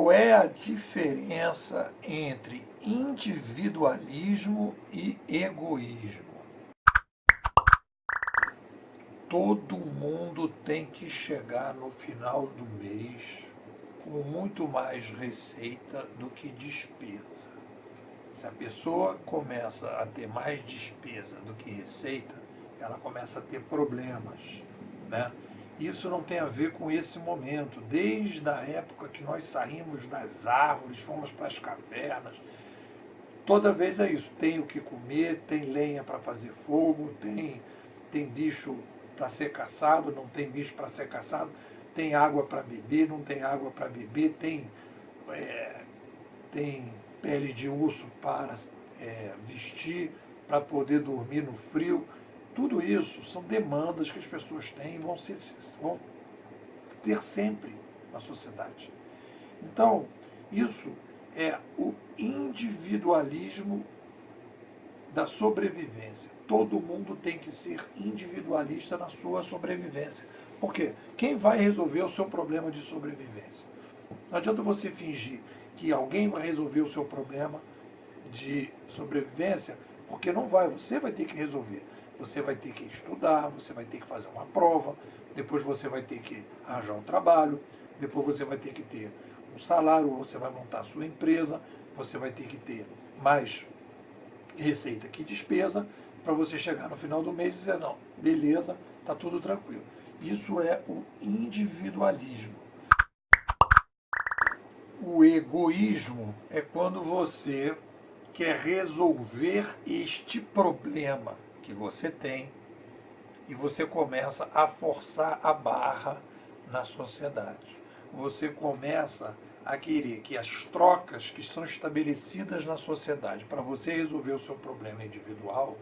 Qual é a diferença entre individualismo e egoísmo? Todo mundo tem que chegar no final do mês com muito mais receita do que despesa. Se a pessoa começa a ter mais despesa do que receita, ela começa a ter problemas, né? Isso não tem a ver com esse momento. Desde a época que nós saímos das árvores, fomos para as cavernas, toda vez é isso. Tem o que comer, tem lenha para fazer fogo, tem bicho para ser caçado, não tem bicho para ser caçado, tem água para beber, não tem água para beber, tem pele de urso para vestir, para poder dormir no frio. Tudo isso são demandas que as pessoas têm e vão ter sempre na sociedade. Então, isso é o individualismo da sobrevivência. Todo mundo tem que ser individualista na sua sobrevivência. Por quê? Quem vai resolver o seu problema de sobrevivência? Não adianta você fingir que alguém vai resolver o seu problema de sobrevivência, porque não vai, você vai ter que resolver. Você vai ter que estudar, você vai ter que fazer uma prova, depois você vai ter que arranjar um trabalho, depois você vai ter que ter um salário, você vai montar a sua empresa, você vai ter que ter mais receita que despesa, para você chegar no final do mês e dizer, não, beleza, está tudo tranquilo. Isso é o individualismo. O egoísmo é quando você quer resolver este problema que você tem e você começa a forçar a barra na sociedade. Você começa a querer que as trocas que são estabelecidas na sociedade para você resolver o seu problema individual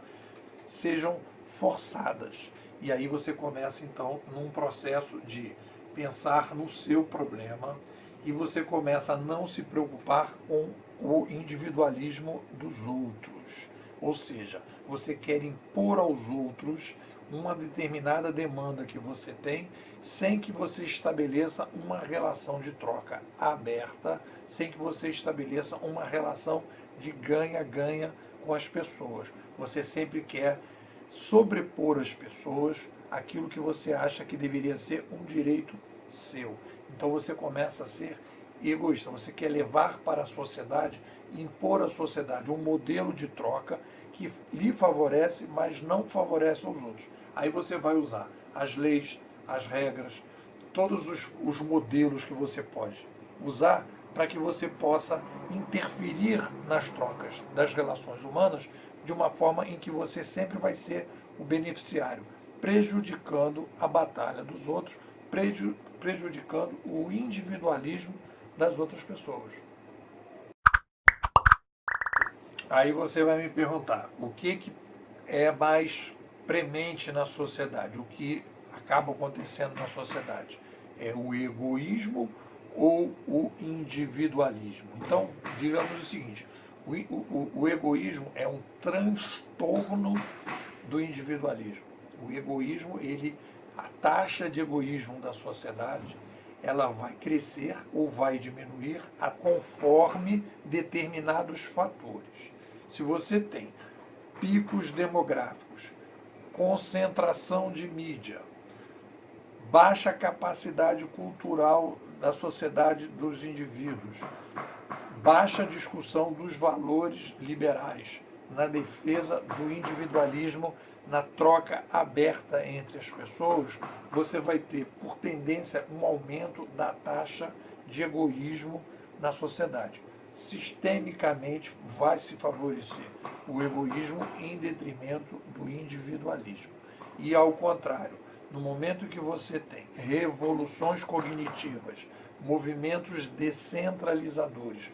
sejam forçadas. E aí você começa, então, num processo de pensar no seu problema e você começa a não se preocupar com o individualismo dos outros. Ou seja, você quer impor aos outros uma determinada demanda que você tem, sem que você estabeleça uma relação de troca aberta, sem que você estabeleça uma relação de ganha-ganha com as pessoas. Você sempre quer sobrepor às pessoas aquilo que você acha que deveria ser um direito seu. Então você começa a ser egoísta, você quer levar para a sociedade, impor à sociedade um modelo de troca que lhe favorece, mas não favorece aos outros. Aí você vai usar as leis, as regras, todos os modelos que você pode usar para que você possa interferir nas trocas das relações humanas de uma forma em que você sempre vai ser o beneficiário, prejudicando a batalha dos outros, prejudicando o individualismo das outras pessoas. Aí você vai me perguntar, o que é mais premente na sociedade? O que acaba acontecendo na sociedade? É o egoísmo ou o individualismo? Então, digamos o seguinte, o egoísmo é um transtorno do individualismo. O egoísmo, a taxa de egoísmo da sociedade, ela vai crescer ou vai diminuir conforme determinados fatores. Se você tem picos demográficos, concentração de mídia, baixa capacidade cultural da sociedade dos indivíduos, baixa discussão dos valores liberais, na defesa do individualismo, na troca aberta entre as pessoas, você vai ter, por tendência, um aumento da taxa de egoísmo na sociedade. Sistemicamente vai se favorecer o egoísmo em detrimento do individualismo. E ao contrário, no momento que você tem revoluções cognitivas, movimentos descentralizadores,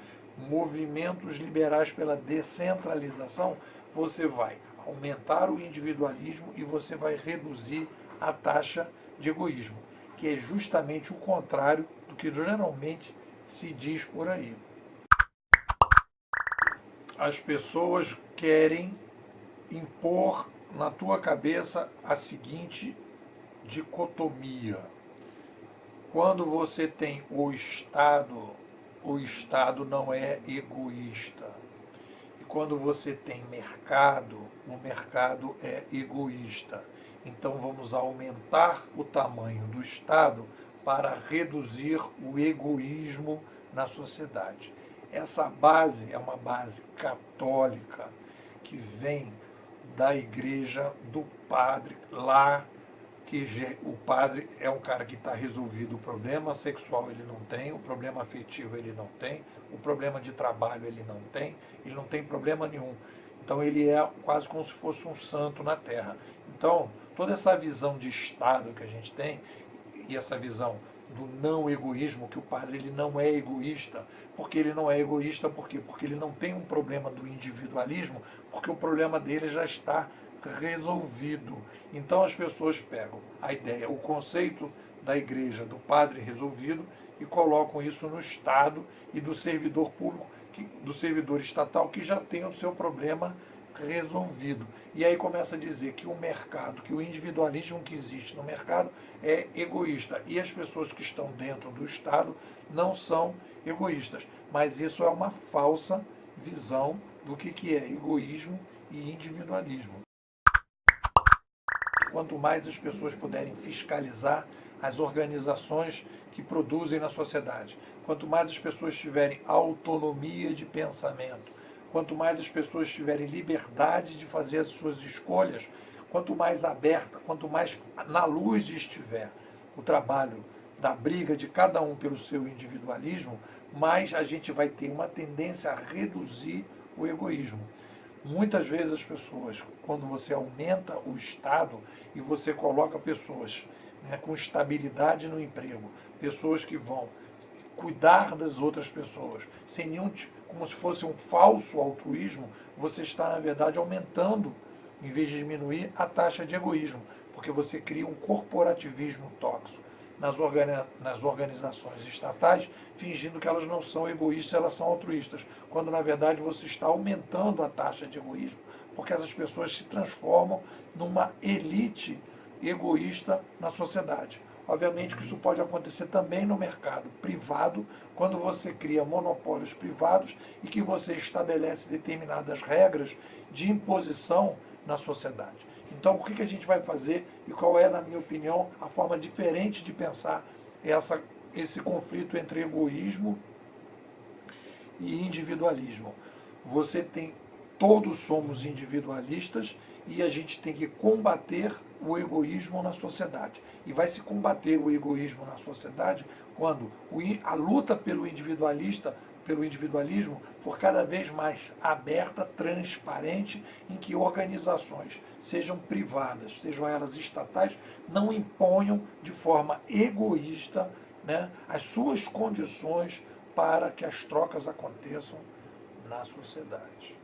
movimentos liberais pela descentralização, você vai aumentar o individualismo e você vai reduzir a taxa de egoísmo, que é justamente o contrário do que geralmente se diz por aí. As pessoas querem impor na tua cabeça a seguinte dicotomia. Quando você tem o Estado o Estado não é egoísta. E quando você tem mercado, o mercado é egoísta. Então vamos aumentar o tamanho do Estado para reduzir o egoísmo na sociedade. Essa base é uma base católica que vem da igreja do padre lá, que o padre é um cara que está resolvido. O problema sexual ele não tem, o problema afetivo ele não tem, o problema de trabalho ele não tem problema nenhum. Então ele é quase como se fosse um santo na terra. Então toda essa visão de Estado que a gente tem, e essa visão do não egoísmo, que o padre ele não é egoísta, porque ele não é egoísta, por quê? Porque ele não tem um problema do individualismo, porque o problema dele já está resolvido. Então as pessoas pegam a ideia, o conceito da igreja do padre resolvido e colocam isso no Estado e do servidor público, do servidor estatal que já tem o seu problema resolvido. E aí começa a dizer que o mercado, que o individualismo que existe no mercado é egoísta. E as pessoas que estão dentro do Estado não são egoístas. Mas isso é uma falsa visão do que é egoísmo e individualismo. Quanto mais as pessoas puderem fiscalizar as organizações que produzem na sociedade, quanto mais as pessoas tiverem autonomia de pensamento, quanto mais as pessoas tiverem liberdade de fazer as suas escolhas, quanto mais aberta, quanto mais na luz estiver o trabalho da briga de cada um pelo seu individualismo, mais a gente vai ter uma tendência a reduzir o egoísmo. Muitas vezes as pessoas, quando você aumenta o Estado e você coloca pessoas, né, com estabilidade no emprego, pessoas que vão cuidar das outras pessoas, sem nenhum, como se fosse um falso altruísmo, você está, na verdade, aumentando, em vez de diminuir, a taxa de egoísmo, porque você cria um corporativismo tóxico nas organizações estatais, fingindo que elas não são egoístas, elas são altruístas, quando, na verdade, você está aumentando a taxa de egoísmo, porque essas pessoas se transformam numa elite egoísta na sociedade. Obviamente que isso pode acontecer também no mercado privado, quando você cria monopólios privados e que você estabelece determinadas regras de imposição na sociedade. Então, o que a gente vai fazer e qual é, na minha opinião, a forma diferente de pensar esse conflito entre egoísmo e individualismo? Todos somos individualistas e a gente tem que combater o egoísmo na sociedade. E vai se combater o egoísmo na sociedade quando a luta pelo individualismo for cada vez mais aberta, transparente, em que organizações, sejam privadas, sejam elas estatais, não imponham de forma egoísta, né, as suas condições para que as trocas aconteçam na sociedade.